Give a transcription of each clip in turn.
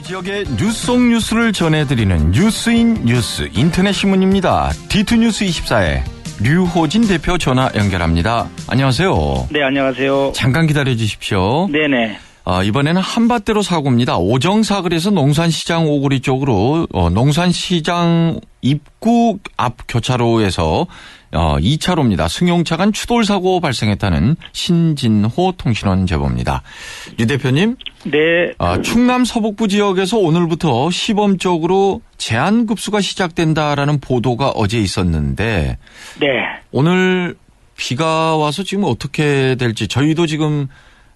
지역의 뉴스 속 뉴스를 전해드리는 뉴스인 뉴스 인터넷 신문입니다. D2뉴스24의 류호진 대표 전화 연결합니다. 안녕하세요. 네, 안녕하세요. 잠깐 기다려 주십시오. 네네. 이번에는 한밭대로 사고입니다. 오정사거리에서 농산시장 오구리 쪽으로 농산시장 입구 앞 교차로에서 2차로입니다. 승용차 간 추돌사고 발생했다는 신진호 통신원 제보입니다. 유 대표님. 네. 충남 서북부 지역에서 오늘부터 시범적으로 제한급수가 시작된다라는 보도가 어제 있었는데 네. 오늘 비가 와서 지금 어떻게 될지 저희도 지금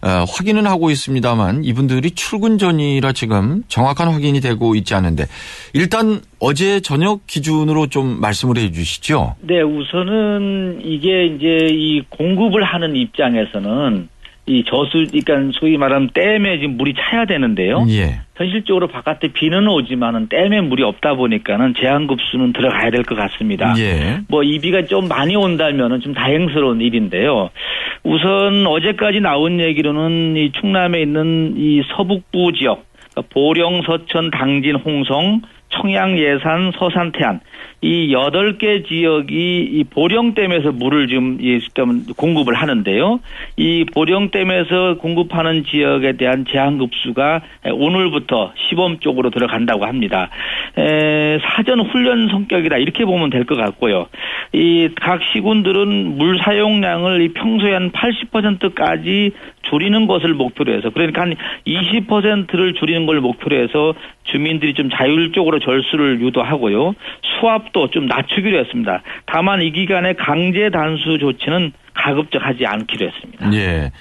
확인은 하고 있습니다만 이분들이 출근 전이라 지금 정확한 확인이 되고 있지 않은데 일단 어제 저녁 기준으로 좀 말씀을 해 주시죠. 네, 우선은 이게 이제 이 공급을 하는 입장에서는 이 그러니까 소위 말하면 댐에 지금 물이 차야 되는데요. 예. 현실적으로 바깥에 비는 오지만은 댐에 물이 없다 보니까는 제한급수는 들어가야 될 것 같습니다. 예. 이 비가 좀 많이 온다면은 좀 다행스러운 일인데요. 우선 어제까지 나온 얘기로는 이 충남에 있는 이 서북부 지역, 보령, 서천, 당진, 홍성, 청양, 예산, 서산, 태안 이 8개 지역이 이 보령댐에서 물을 지금 공급을 하는데요. 이 보령댐에서 공급하는 지역에 대한 제한급수가 오늘부터 시범 쪽으로 들어간다고 합니다. 사전 훈련 성격이다 이렇게 보면 될 것 같고요. 이 각 시군들은 물 사용량을 이 평소에 한 80%까지 줄이는 것을 목표로 해서 그러니까 한 20%를 줄이는 걸 목표로 해서 주민들이 좀 자율적으로 절수를 유도하고요. 수압도 좀 낮추기로 했습니다. 다만 이 기간에 강제 단수 조치는 가급적 하지 않기로 했습니다. 예.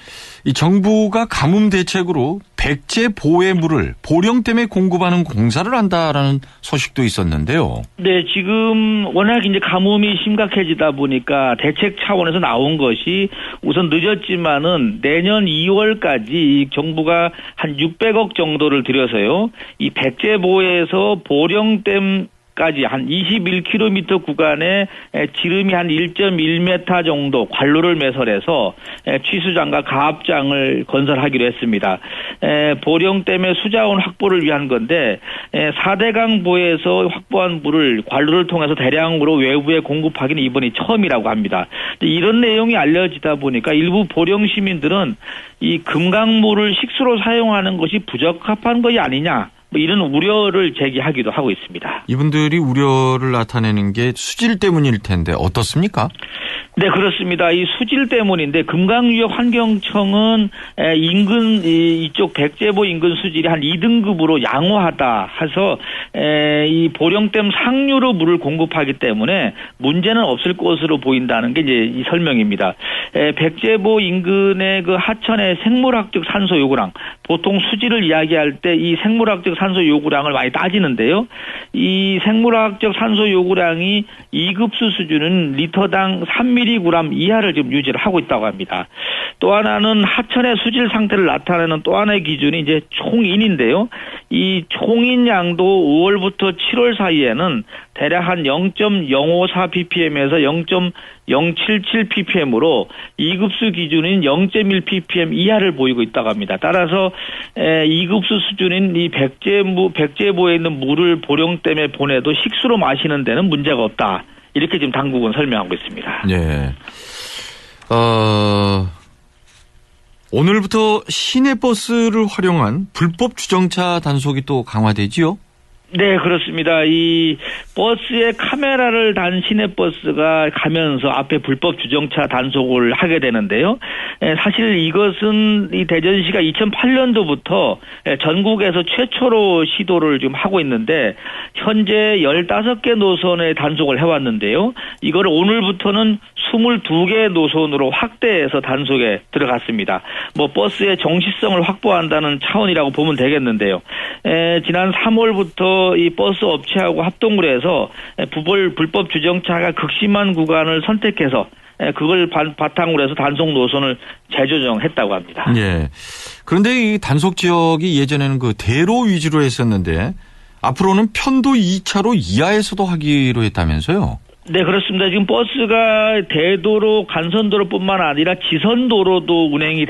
이 정부가 가뭄 대책으로 백제 보의 물을 보령댐에 공급하는 공사를 한다라는 소식도 있었는데요. 네, 지금 워낙 이제 가뭄이 심각해지다 보니까 대책 차원에서 나온 것이 우선 늦었지만은 내년 2월까지 이 정부가 한 600억 정도를 들여서요. 이 백제보에서 보령댐 까지 한 21km 구간에 지름이 한 1.1m 정도 관로를 매설해서 취수장과 가압장을 건설하기로 했습니다. 보령댐의 수자원 확보를 위한 건데 4대강 보에서 확보한 물을 관로를 통해서 대량으로 외부에 공급하기는 이번이 처음이라고 합니다. 이런 내용이 알려지다 보니까 일부 보령 시민들은 이 금강물을 식수로 사용하는 것이 부적합한 것이 아니냐. 이런 우려를 제기하기도 하고 있습니다. 이분들이 우려를 나타내는 게 수질 때문일 텐데 어떻습니까? 네, 그렇습니다. 이 수질 때문인데 금강유역환경청은 인근 이쪽 백제보 인근 수질이 한 2등급으로 양호하다 해서 이 보령댐 상류로 물을 공급하기 때문에 문제는 없을 것으로 보인다는 게 이제 이 설명입니다. 백제보 인근의 그 하천의 생물학적 산소 요구량 보통 수질을 이야기할 때 이 생물학적 산소 요구량을 많이 따지는데요. 이 생물학적 산소 요구량이 2급수 수준은 리터당 3mg 이하를 지금 유지를 하고 있다고 합니다. 또 하나는 하천의 수질 상태를 나타내는 또 하나의 기준이 이제 총인인데요. 이 총인 양도 5월부터 7월 사이에는 대략 한 0.054 ppm에서 0.077 ppm으로 2급수 기준인 0.1 ppm 이하를 보이고 있다고 합니다. 따라서 2급수 수준인 이 백제보에 있는 물을 보령댐에 보내도 식수로 마시는 데는 문제가 없다. 이렇게 지금 당국은 설명하고 있습니다. 네. 오늘부터 시내버스를 활용한 불법 주정차 단속이 또 강화되지요? 네, 그렇습니다. 이 버스에 카메라를 단 시내버스가 가면서 앞에 불법 주정차 단속을 하게 되는데요. 사실 이것은 이 대전시가 2008년도부터 전국에서 최초로 시도를 좀 하고 있는데 현재 15개 노선에 단속을 해왔는데요. 이걸 오늘부터는 22개 노선으로 확대해서 단속에 들어갔습니다. 버스의 정시성을 확보한다는 차원이라고 보면 되겠는데요. 지난 3월부터 이 버스 업체하고 합동을 해서 불법 주정차가 극심한 구간을 선택해서 그걸 바탕으로 해서 단속 노선을 재조정했다고 합니다. 예. 그런데 이 단속 지역이 예전에는 그 대로 위주로 했었는데 앞으로는 편도 2차로 이하에서도 하기로 했다면서요? 네, 그렇습니다. 지금 버스가 대도로, 간선도로뿐만 아니라 지선도로도 운행이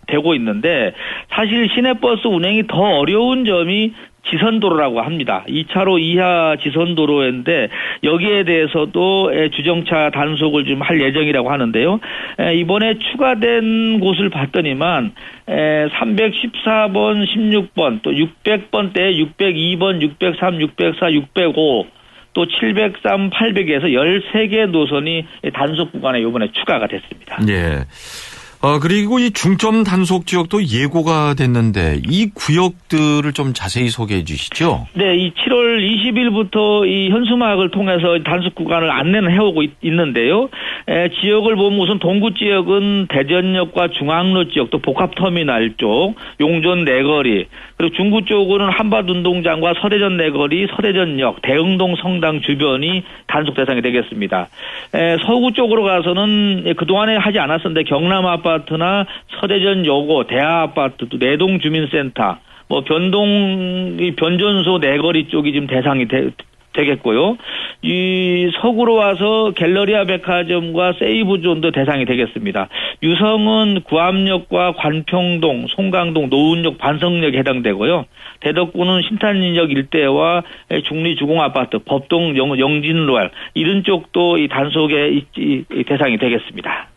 되고 있는데 사실 시내버스 운행이 더 어려운 점이 지선도로라고 합니다. 2차로 이하 지선도로인데 여기에 대해서도 주정차 단속을 좀 할 예정이라고 하는데요. 이번에 추가된 곳을 봤더니만 314번, 16번, 또 600번대 602번, 603, 604, 605 또 703, 800에서 13개 노선이 단속 구간에 이번에 추가가 됐습니다. 예. 그리고 이 중점 단속 지역도 예고가 됐는데 이 구역들을 좀 자세히 소개해 주시죠. 네, 이 7월 20일부터 이 현수막을 통해서 단속 구간을 안내는 해오고 있는데요. 지역을 보면 우선 동구 지역은 대전역과 중앙로 지역 또 복합터미널 쪽, 용전 내거리, 그리고 중구 쪽은 한밭운동장과 서대전 내거리, 서대전역, 대흥동 성당 주변이 단속 대상이 되겠습니다. 서구 쪽으로 가서는 그동안에 하지 않았었는데 경남 아파트나 서대전 요고, 대하 아파트, 또 내동 주민센터, 변전소 내거리 쪽이 지금 대상이 되겠고요. 이 서구로 와서 갤러리아 백화점과 세이브존도 대상이 되겠습니다. 유성은 구암역과 관평동, 송강동, 노은역, 반성역에 해당되고요. 대덕구는 신탄역 일대와 중리주공아파트, 법동, 영진로알 이런 쪽도 이 단속의 대상이 되겠습니다.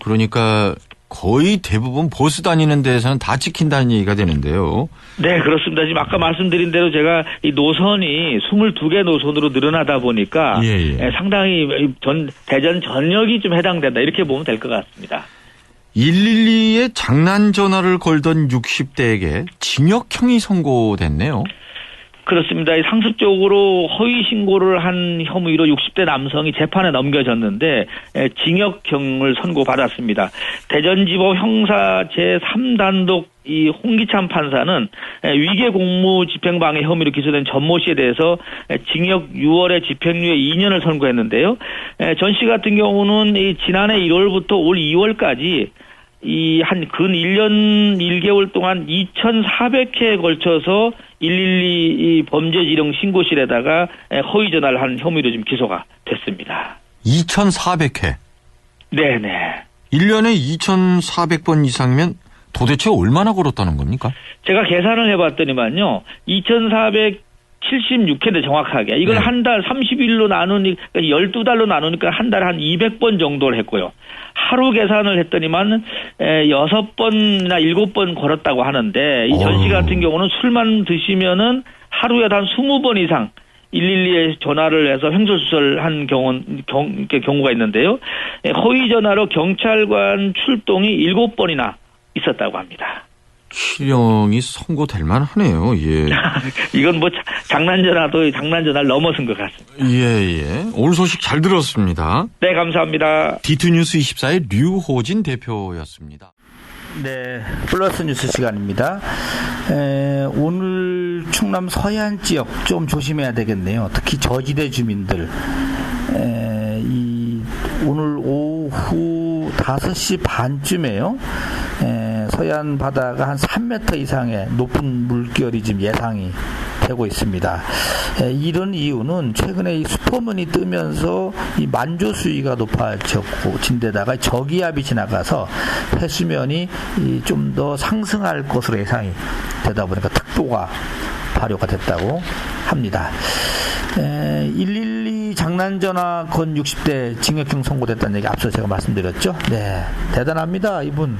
그러니까 거의 대부분 보수 다니는 데에서는 다 지킨다는 얘기가 되는데요. 네, 그렇습니다. 지금 아까 말씀드린 대로 제가 이 노선이 22개 노선으로 늘어나다 보니까 상당히 대전 전역이 좀 해당된다 이렇게 보면 될 것 같습니다. 112에 장난 전화를 걸던 60대에게 징역형이 선고됐네요. 그렇습니다. 상습적으로 허위 신고를 한 혐의로 60대 남성이 재판에 넘겨졌는데 징역형을 선고받았습니다. 대전지법 형사 제3단독 이 홍기찬 판사는 위계 공무 집행방해 혐의로 기소된 전모 씨에 대해서 징역 6월에 집행유예 2년을 선고했는데요. 전 씨 같은 경우는 지난해 1월부터 올 2월까지 근 1년 1개월 동안 2,400회에 걸쳐서 112 범죄 지령 신고실에다가 허위 전화를 한 혐의로 지금 기소가 됐습니다. 2,400회? 네네. 1년에 2,400번 이상이면 도대체 얼마나 걸었다는 겁니까? 제가 계산을 해봤더니만요. 2,476회인데 정확하게. 이걸 한 달 30일로 나누니까 12달로 나누니까 한 달에 한 200번 정도를 했고요. 하루 계산을 했더니만 6번이나 7번 걸었다고 하는데 이 전 씨 같은 경우는 술만 드시면은 하루에 한 20번 이상 112에 전화를 해서 횡설수설한 경우가 있는데요. 허위 전화로 경찰관 출동이 7번이나 있었다고 합니다. 실형이 선고될 만하네요. 예. 이건 장난전화를 넘어선 것 같습니다. 예. 오늘 소식 잘 들었습니다. 네, 감사합니다. D2뉴스 24의 류호진 대표였습니다. 네, 플러스 뉴스 시간입니다. 오늘 충남 서해안 지역 좀 조심해야 되겠네요. 특히 저지대 주민들. 오늘 오후 5시 반쯤에요. 서해안 바다가 한 3m 이상의 높은 물결이 지금 예상이 되고 있습니다. 이런 이유는 최근에 이 슈퍼문이 뜨면서 이 만조 수위가 높아졌고 진데다가 저기압이 지나가서 해수면이 좀 더 상승할 것으로 예상이 되다 보니까 특보가 발효가 됐다고 합니다. 112 장난전화 건 60대 징역형 선고됐다는 얘기 앞서 제가 말씀드렸죠. 네, 대단합니다. 이분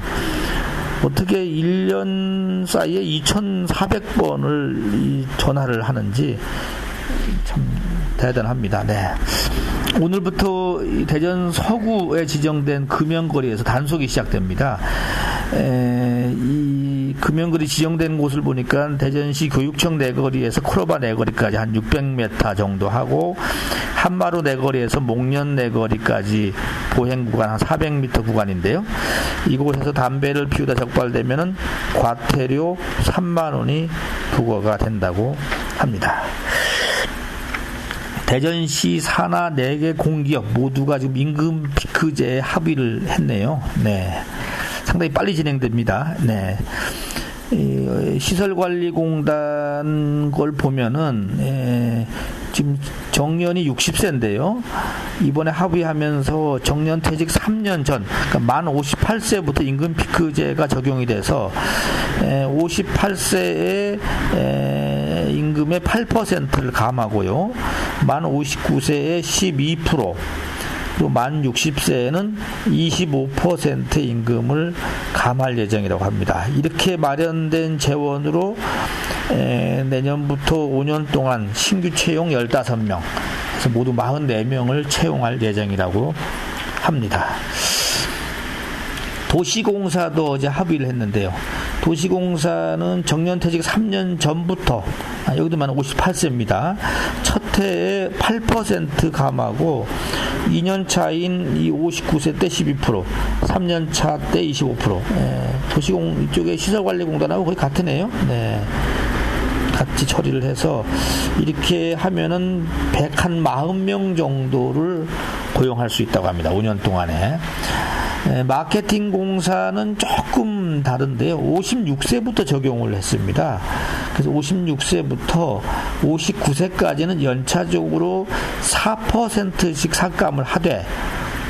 어떻게 1년 사이에 2,400번을 전화를 하는지 참 대단합니다. 네. 오늘부터 대전 서구에 지정된 금연거리에서 단속이 시작됩니다. 이 금연거리 지정된 곳을 보니까 대전시 교육청 내거리에서 코로바 내거리까지 한 600m 정도 하고 한마루 내거리에서 목련 내거리까지 보행 구간 한 400m 구간인데요. 이곳에서 담배를 피우다 적발되면은 과태료 3만 원이 부과가 된다고 합니다. 대전시 산하 4개 공기업 모두가 지금 임금 피크제에 합의를 했네요. 네. 상당히 빨리 진행됩니다. 네. 시설관리공단 걸 보면은 지금 정년이 60세인데요. 이번에 합의하면서 정년 퇴직 3년 전, 그러니까 만 58세부터 임금 피크제가 적용이 돼서 58세에 임금의 8%를 감하고요. 만 59세에 12%, 그리고 만 60세에는 25% 임금을 감할 예정이라고 합니다. 이렇게 마련된 재원으로 내년부터 5년 동안 신규 채용 15명, 그래서 모두 44명을 채용할 예정이라고 합니다. 도시공사도 어제 합의를 했는데요. 도시공사는 정년퇴직 3년 전부터, 여기도 만 58세입니다. 첫 해에 8% 감하고 2년 차인 이 59세 때 12%, 3년 차 때 25%. 도시공 이쪽에 시설관리공단하고 거의 같은 애요. 네. 같이 처리를 해서 이렇게 하면은 140명 정도를 고용할 수 있다고 합니다. 5년 동안에. 마케팅 공사는 조금 다른데요. 56세부터 적용을 했습니다. 그래서 56세부터 59세까지는 연차적으로 4%씩 삭감을 하되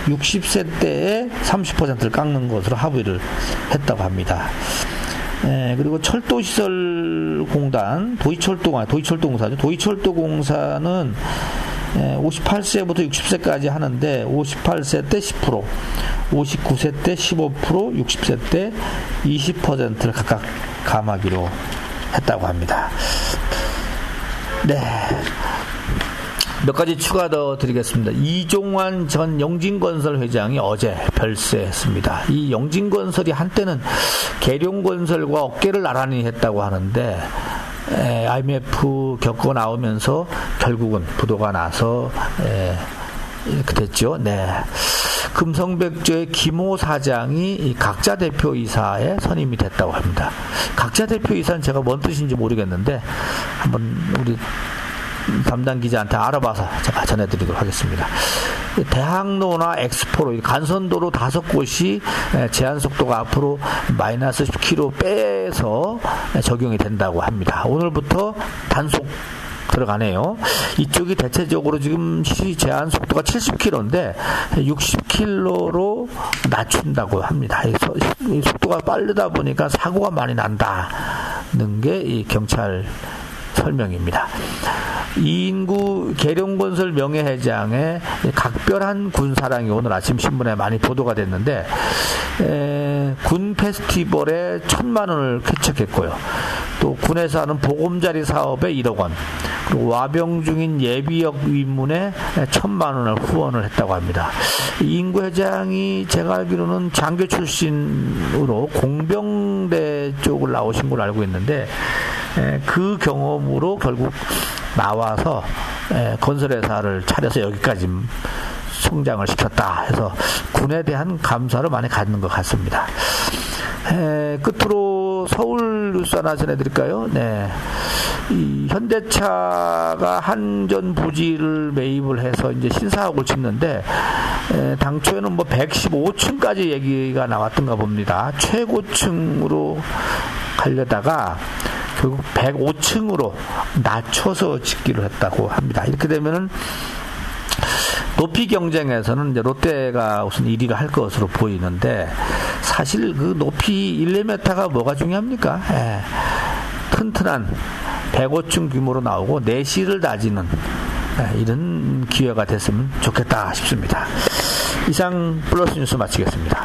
60세 때에 30%를 깎는 것으로 합의를 했다고 합니다. 그리고 철도시설공단, 도시철도공사죠. 도시철도공사는 58세부터 60세까지 하는데 58세 때 10%, 59세 때 15%, 60세 때 20%를 각각 감하기로 했다고 합니다. 네. 몇 가지 추가 더 드리겠습니다. 이종환 전 영진건설 회장이 어제 별세했습니다. 이 영진건설이 한때는 계룡건설과 어깨를 나란히 했다고 하는데 IMF 겪어 나오면서 결국은 부도가 나서 이렇게 됐죠. 네. 금성백조의 김호 사장이 각자 대표이사에 선임이 됐다고 합니다. 각자 대표이사는 제가 뭔 뜻인지 모르겠는데 한번 우리 담당 기자한테 알아봐서 제가 전해드리도록 하겠습니다. 대학로나 엑스포로 간선도로 5곳이 제한속도가 앞으로 마이너스 10km 빼서 적용이 된다고 합니다. 오늘부터 단속 들어가네요. 이쪽이 대체적으로 지금 제한 속도가 70km인데 60km로 낮춘다고 합니다. 이 속도가 빠르다 보니까 사고가 많이 난다는 게 이 경찰 설명입니다. 이인구 계룡건설 명예회장의 각별한 군사랑이 오늘 아침 신문에 많이 보도가 됐는데 군 페스티벌에 1,000만 원을 쾌척했고요. 또 군에서 하는 보금자리 사업에 1억 원, 그리고 와병 중인 예비역 위문에 1,000만 원을 후원을 했다고 합니다. 이인구 회장이 제가 알기로는 장교 출신으로 공병대 쪽을 나오신 걸로 알고 있는데 그 경험으로 결국 나와서 건설회사를 차려서 여기까지 성장을 시켰다 해서 군에 대한 감사를 많이 갖는 것 같습니다. 끝으로 서울 뉴스 하나 전해드릴까요? 네. 이 현대차가 한전 부지를 매입을 해서 이제 신사옥을 짓는데 당초에는 뭐 115층까지 얘기가 나왔던가 봅니다. 최고층으로 가려다가 결국 105층으로 낮춰서 짓기로 했다고 합니다. 이렇게 되면은 높이 경쟁에서는 이제 롯데가 우선 1위를 할 것으로 보이는데 사실 그 높이 1~2m가 뭐가 중요합니까? 튼튼한 105층 규모로 나오고 내실을 다지는 이런 기회가 됐으면 좋겠다 싶습니다. 이상 플러스 뉴스 마치겠습니다.